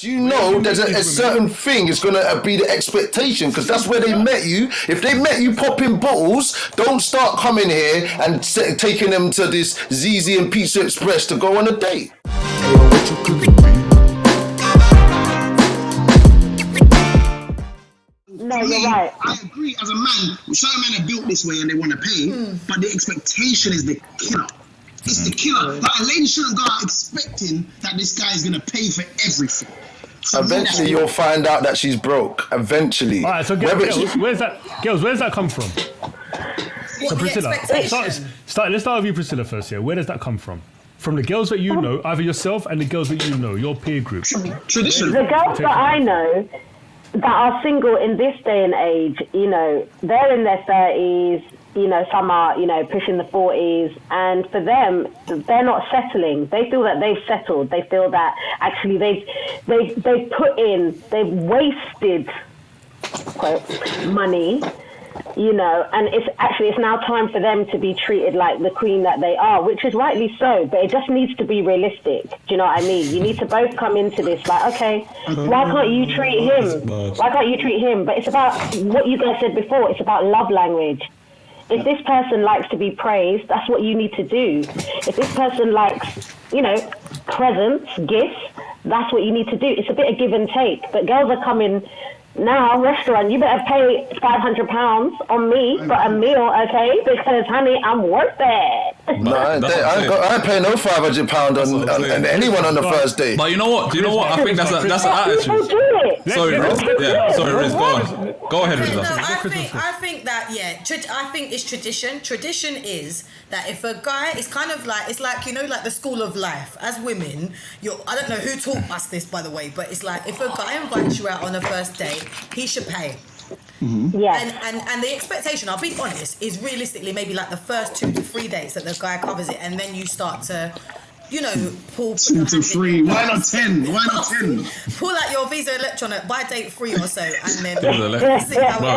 You know, there's a certain thing is going to be the expectation because that's where they met you. If they met you popping bottles, don't start coming here and taking them to this ZZ and Pizza Express to go on a date. No, you're right. I agree. As a man, certain men are built this way and they want to pay, but the expectation is the killer. It's the killer. Like, a lady shouldn't go out expecting that this guy is going to pay for everything. Eventually, you'll find out that she's broke. Eventually. All right, so girls, where's that come from? What, so Priscilla, let's start with you, Priscilla, first here. Where does that come from? From the girls that you know, either yourself and the girls that you know, your peer group. Tradition. The girls that I know that are single in this day and age, you know, they're in their 30s, you know, some are, you know, pushing the 40s, and for them, they're not settling. They feel that they've settled. They feel that actually they've wasted, quote, money, you know, and it's now time for them to be treated like the queen that they are, which is rightly so, but it just needs to be realistic. Do you know what I mean? You need to both come into this like, okay, why can't you treat him? Why can't you treat him? But it's about what you guys said before. It's about love language. If this person likes to be praised, that's what you need to do. If this person likes, you know, presents, gifts, that's what you need to do. It's a bit of give and take. But girls are coming now, restaurant, you better pay £500 on me for a meal, okay? Because, honey, I'm worth it. No, I ain't paying no £500 on anyone on the first date. But you know what? Do you know what? I think that's an attitude. Sorry, Riz. Yeah, sorry, Riz. Go on. Go ahead, Riz. I think that I think it's tradition. Tradition is that if a guy, it's kind of like, it's like, you know, like the school of life. As women, I don't know who taught us this, by the way, but it's like if a guy invites you out on a first date, he should pay. Mm-hmm. Yeah. And the expectation, I'll be honest, is realistically maybe like the first 2 to 3 dates that the guy covers it, and then you start to, you know, pull 2 to 3. Why not 10? Why not 10? Pull out your Visa Electron by date 3 or so, and then if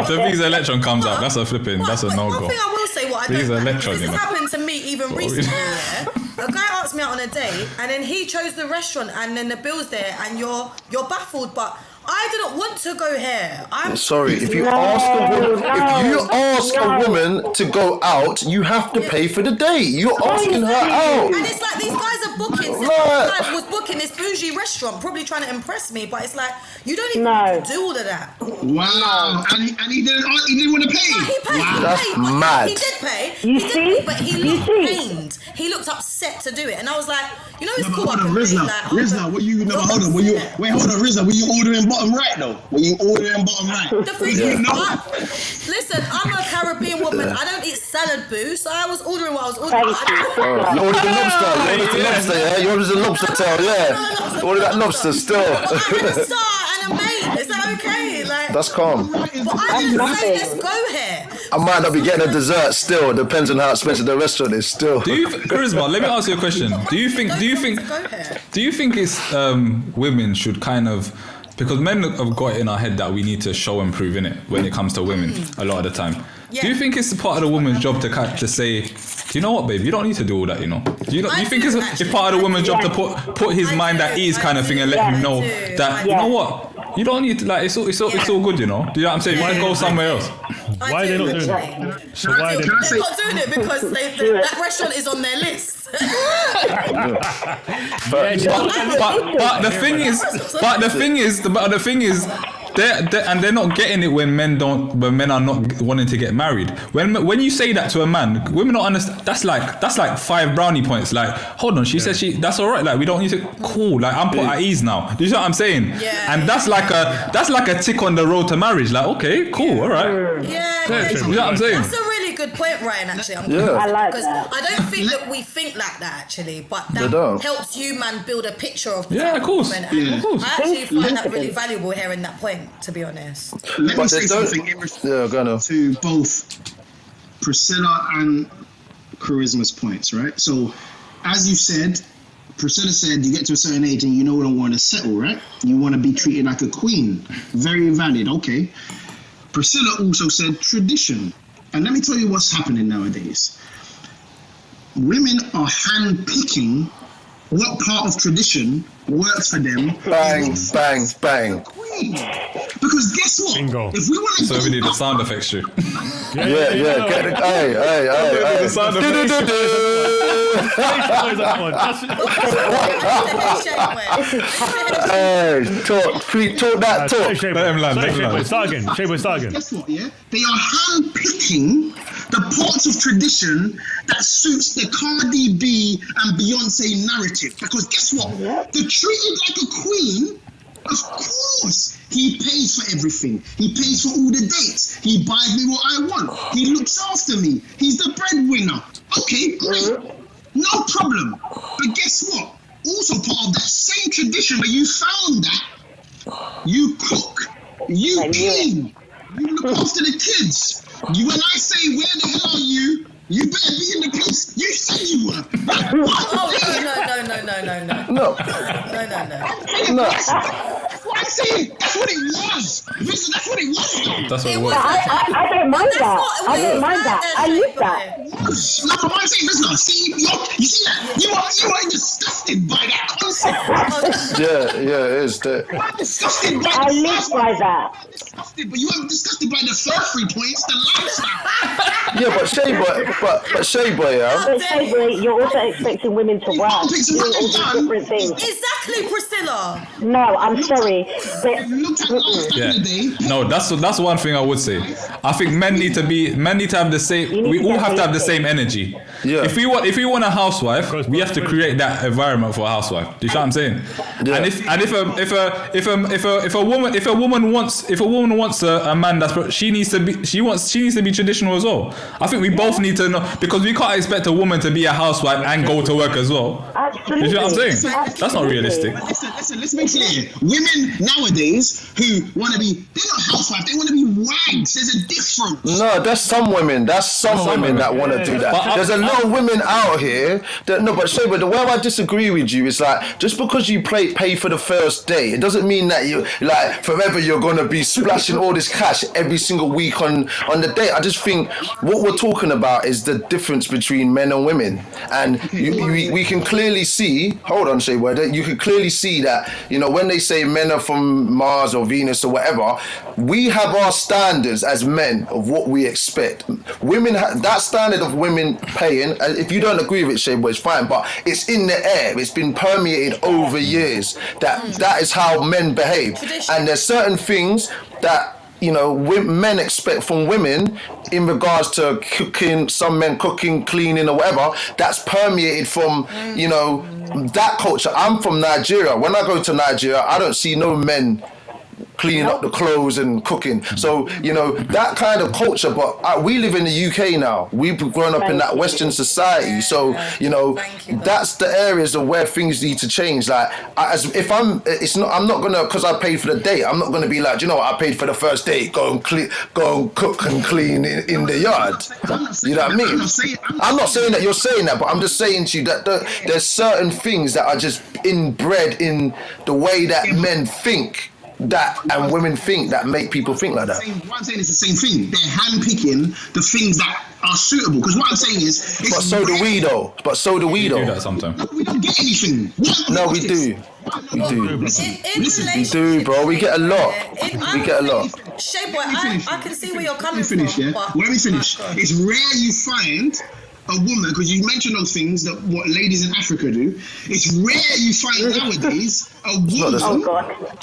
the Visa Electron comes out, that's a no-go. One thing I will say, what I Visa don't Electron, this has happened to me even recently. Yeah? A guy asked me out on a date, and then he chose the restaurant, and then the bill's there, and you're baffled, but I didn't want to go here. I'm sorry. If you ask a woman to go out, you have to pay for the date. You're asking her out. And it's like these guys are booking. Guy was booking this bougie restaurant, probably trying to impress me. But it's like you don't even have to do all of that. Wow. And he didn't want to pay. No, he paid. Wow. That's mad. He did pay. But he looked pained. He looked upset to do it, and I was like, you know, it's cool. Hold on, Rizla, what you never hold on? Hold on, Rizla, were you ordering bottom right though? Were you ordering bottom right? The thing is, listen, I'm a Caribbean woman. I don't eat salad, boo. So I was ordering what I was ordering. You ordered the lobster. You ordered the lobster tail, yeah. You ordered that lobster still. I had a star and a mate. Is that okay? Like, that's calm. But I didn't say let's go here. I might not be getting a dessert still. It depends on how expensive the restaurant is still. Charisma, let me ask you a question. Do you think it's women should kind of, because men have got it in our head that we need to show and prove in it when it comes to women a lot of the time. Yeah. Do you think it's part of the woman's job to say, do you know what, babe, you don't need to do all that, you know? Do you think it's part of the woman's job to put his mind at ease kind of thing and let him know that, you know what, you don't need to, like, it's all good, you know? Do you know what I'm saying? Why go somewhere else? Why are they not doing it? So why they're not doing it because that restaurant is on their list. but the thing is, they're not getting it when men are not wanting to get married. When you say that to a man, women don't understand. That's like 5 brownie points. Like, hold on, she said that's all right. Like, we don't need to. Cool. Like, I'm put at ease now. Do you know what I'm saying? Yeah. And that's like a tick on the road to marriage. Like, okay, cool, all right. Yeah. You know what I'm saying? That's a really good point, Ryan. Actually, I like because I don't think that we think like that actually, but that helps you, man, build a picture of the of course. I actually find that really valuable hearing that point. To be honest, let me say something in response to both Priscilla and Charisma's points, right? So, as you said, Priscilla said you get to a certain age and you don't want to settle, right? You want to be treated like a queen. Very valid, okay. Priscilla also said tradition. And let me tell you what's happening nowadays. Women are hand-picking what part of tradition works for them. Bang, bang, bang. Because guess what? Bingo. If we want to So we need the sound effects too. Yeah. Get it. Hey. The sound effects. Hey, talk that talk. Let him land. Start again. Guess what? Yeah, they are handpicking the parts of tradition that suits the Cardi B and Beyonce narrative. Because guess what? They're treated like a queen. Of course, he pays for everything. He pays for all the dates. He buys me what I want. He looks after me. He's the breadwinner. Okay, great. No problem. But guess what? Also part of that same tradition where you found that, you cook, you clean, you look after the kids. When I say, where the hell are you? You better be in the place you said you were. No. That's what I'm saying. That's what it was. That's what it was, though. That's what it was. I don't mind that. I don't mind that. I live that. No, but what I'm saying, listen, see, you see that? You are disgusted by that concept. Yeah, it is. You are disgusted by I live by that. disgusted, but you weren't disgusted by the first 3 points, the lifestyle. Yeah, but Shayboy, yeah. But Shayboy, you're also expecting women to work, doing all these different things. Exactly, Priscilla. No, I'm sorry. But, Yeah. No, that's one thing I would say. I think men need to have the same. We all have to have the same energy. Yeah. If we want a housewife, we have to create that environment for a housewife. Do you see what I'm saying? Yeah. And if a woman wants a man she needs to be traditional as well. I think we both need to know, because we can't expect a woman to be a housewife and go to work as well. absolutely. You see what I'm saying? That's not realistic. Listen, let's be clear. Women nowadays who want to be, they're not housewives, they want to be wags. There's a difference. No, that's some women. That's some women that want to do that. But There's a lot of women out here that, no, but Shayboy, the way I disagree with you is like, just because you pay for the first day, it doesn't mean that you, like, forever you're going to be splashing all this cash every single week on the date. I just think what we're talking about is the difference between men and women. And we can clearly see, hold on, Shayboy, you can clearly see that, you know, when they say men are from Mars or Venus or whatever, we have our standards as men of what we expect. Women, that standard of women paying, if you don't agree with it, Shayboy, it's fine, but it's in the air. It's been permeated over years that is how men behave. And there's certain things that, you know, men expect from women in regards to cooking, some men cooking, cleaning or whatever, that's permeated from, you know, that culture. I'm from Nigeria. When I go to Nigeria, I don't see no men cleaning up the clothes and cooking. So, you know, that kind of culture, but we live in the UK now. We've grown up in that Western society. So, you know, that's the areas of where things need to change. Like, I'm not gonna, because I paid for the date, I'm not gonna be like, you know what, I paid for the first date, go and cook and clean in the yard. You know what I mean? I'm not saying that you're saying that, but I'm just saying to you that there's certain things that are just inbred in the way that men think that and women think that make people think like that. What I'm saying is the same thing. They're handpicking the things that are suitable. Because what I'm saying is, but so do we though. We do that sometimes. We don't get anything. No, we do. We do. We do, bro. We get a lot. We get a lot. Shayboy, I can see where you're coming from. Let me finish. It's rare you find a woman, because you mentioned those things that what ladies in Africa do. It's rare you find nowadays a woman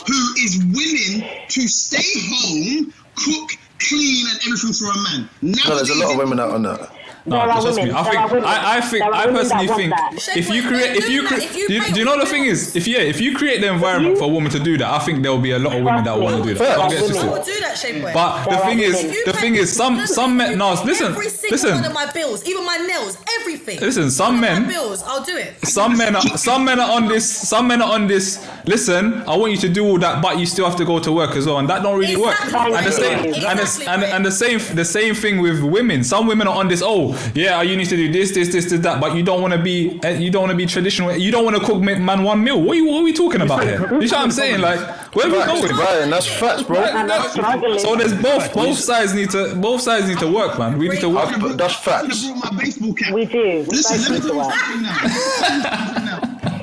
who is willing to stay home, cook, clean, and everything for a man. Nowadays, No, there's a lot of women out on that. No, trust me. I personally think if you create, do you know the thing is, if you create the environment for a woman to do that, I think there will be a lot of women that want to do that. People will do that, Shayboy. But the thing is, some men. No, listen. One of my bills, even my nails, everything. Listen, some men. Bills, I'll do it. Some men are on this. Some men are on this. Listen, I want you to do all that, but you still have to go to work as well, and that don't really work. And the same thing with women. Some women are on this. Oh, yeah, you need to do this, that, but you don't want to be traditional. You don't want to cook man one meal. What are we talking about here? You know what I'm saying? Like, where are we going? Brian, that's facts, bro. So there's both sides need to work, man. We need to work. That's facts. We do. Listen, let me tell you something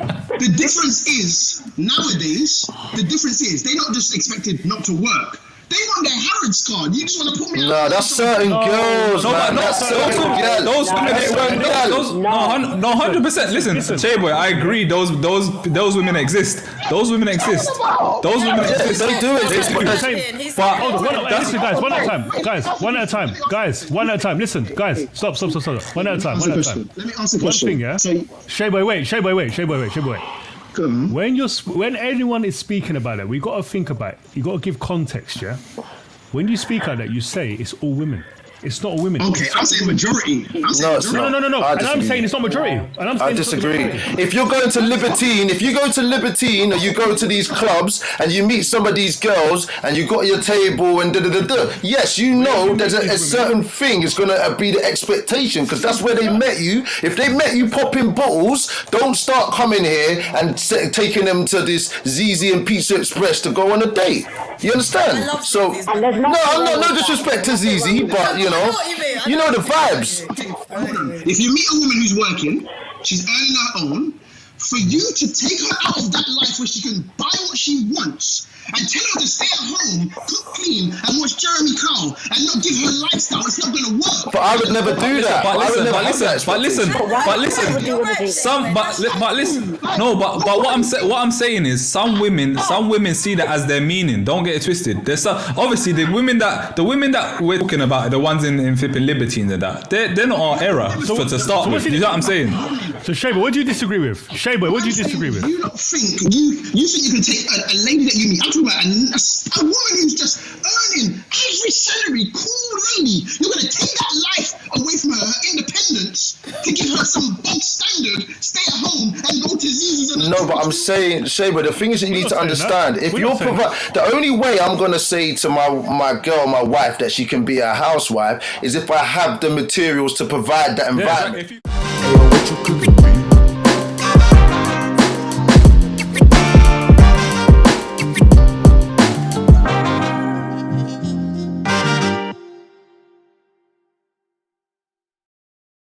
now. The difference is, nowadays, they're not just expected not to work. They want their Harrods card. You just want to put me out. No, that's certain girls, man. That's certain girls. Those women ain't work. No, 100%. Listen, Shay Boy, I agree. Those women exist. Those women exist. They do exist. But hold on, listen, guys, one at a time. Listen, guys, stop. One at a time. Let me ask a question. One thing, yeah. Shay Boy, wait. When anyone is speaking about it, we got to think about it. You got to give context, yeah. When you speak like that, you say it's all women. It's not all women. Okay, I'm saying majority. No. And I'm saying it's not majority. I disagree. If you go to Libertine or you go to these clubs and you meet some of these girls and you got your table and yes, you know there's a certain thing is going to be the expectation because that's where they met you. If they met you popping bottles, don't start coming here and taking them to this ZZ and Pizza Express to go on a date. You understand? So, no disrespect to ZZ, but you know the vibes. If you meet a woman who's working, she's earning her own, for you to take her out of that life where she can buy what she wants and tell her to stay at home, cook clean, and watch Jeremy Kyle and not give her lifestyle, it's not going to work. But I would never do that. But what I'm saying is some women see that as their meaning. Don't get it twisted. There's obviously the women that we're talking about, the ones in flipping libertines and that, they're not our era to start with. You know what I'm saying? So Shayba, what do you disagree with? What do you disagree with? You don't think you think you can take a lady that you meet? I'm talking about a woman who's just earning every salary, cool lady. You're gonna take that life away from her independence to give her some bog standard, stay at home and go to ZZ's. No, but I'm saying, Shayba, the thing is that you need to understand. If you're the only way I'm gonna say to my girl, my wife, that she can be a housewife is if I have the materials to provide that environment. Yeah,